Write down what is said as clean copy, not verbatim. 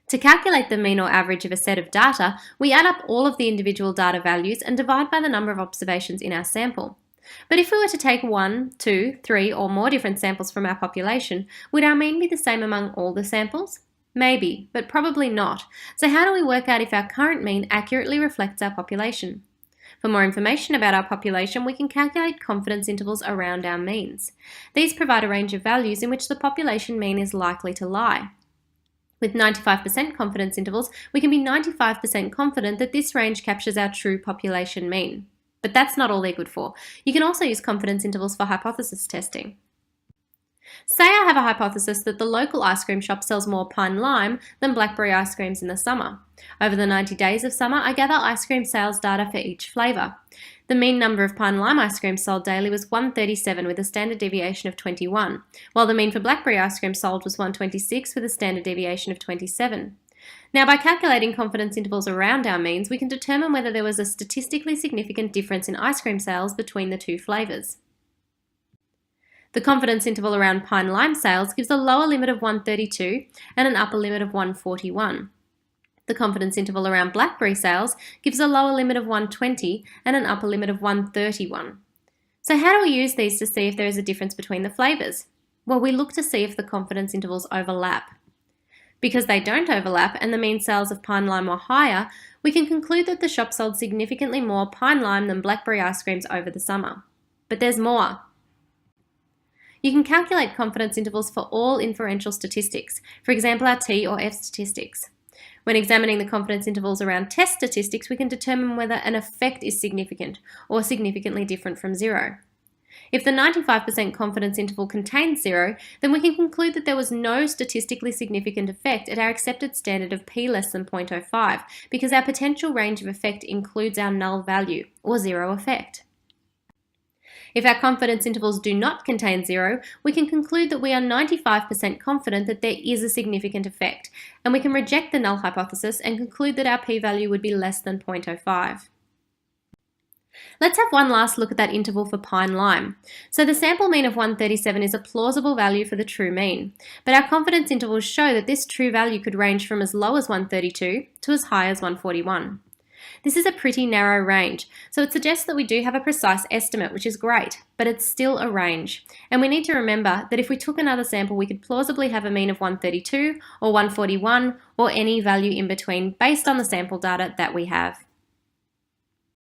To calculate the mean or average of a set of data, we add up all of the individual data values and divide by the number of observations in our sample. But if we were to take 1, 2, 3 or more different samples from our population, would our mean be the same among all the samples? Maybe, but probably not. So how do we work out if our current mean accurately reflects our population? For more information about our population, we can calculate confidence intervals around our means. These provide a range of values in which the population mean is likely to lie. With 95% confidence intervals, we can be 95% confident that this range captures our true population mean. But that's not all they're good for. You can also use confidence intervals for hypothesis testing. Say I have a hypothesis that the local ice cream shop sells more pine lime than blackberry ice creams in the summer. Over the 90 days of summer, I gather ice cream sales data for each flavour. The mean number of pine lime ice creams sold daily was 137 with a standard deviation of 21, while the mean for blackberry ice cream sold was 126 with a standard deviation of 27. Now, by calculating confidence intervals around our means, we can determine whether there was a statistically significant difference in ice cream sales between the two flavours. The confidence interval around pine lime sales gives a lower limit of 132 and an upper limit of 141. The confidence interval around blackberry sales gives a lower limit of 120 and an upper limit of 131. So how do we use these to see if there is a difference between the flavours? Well, we look to see if the confidence intervals overlap. Because they don't overlap and the mean sales of pine lime were higher, we can conclude that the shop sold significantly more pine lime than blackberry ice creams over the summer. But there's more. You can calculate confidence intervals for all inferential statistics, for example our T or F statistics. When examining the confidence intervals around test statistics, we can determine whether an effect is significant or significantly different from 0. If the 95% confidence interval contains 0, then we can conclude that there was no statistically significant effect at our accepted standard of p less than 0.05 because our potential range of effect includes our null value, or 0 effect. If our confidence intervals do not contain 0, we can conclude that we are 95% confident that there is a significant effect, and we can reject the null hypothesis and conclude that our p-value would be less than 0.05. Let's have one last look at that interval for pine lime. So the sample mean of 137 is a plausible value for the true mean, but our confidence intervals show that this true value could range from as low as 132 to as high as 141. This is a pretty narrow range, so it suggests that we do have a precise estimate, which is great, but it's still a range. And we need to remember that if we took another sample, we could plausibly have a mean of 132 or 141 or any value in between based on the sample data that we have.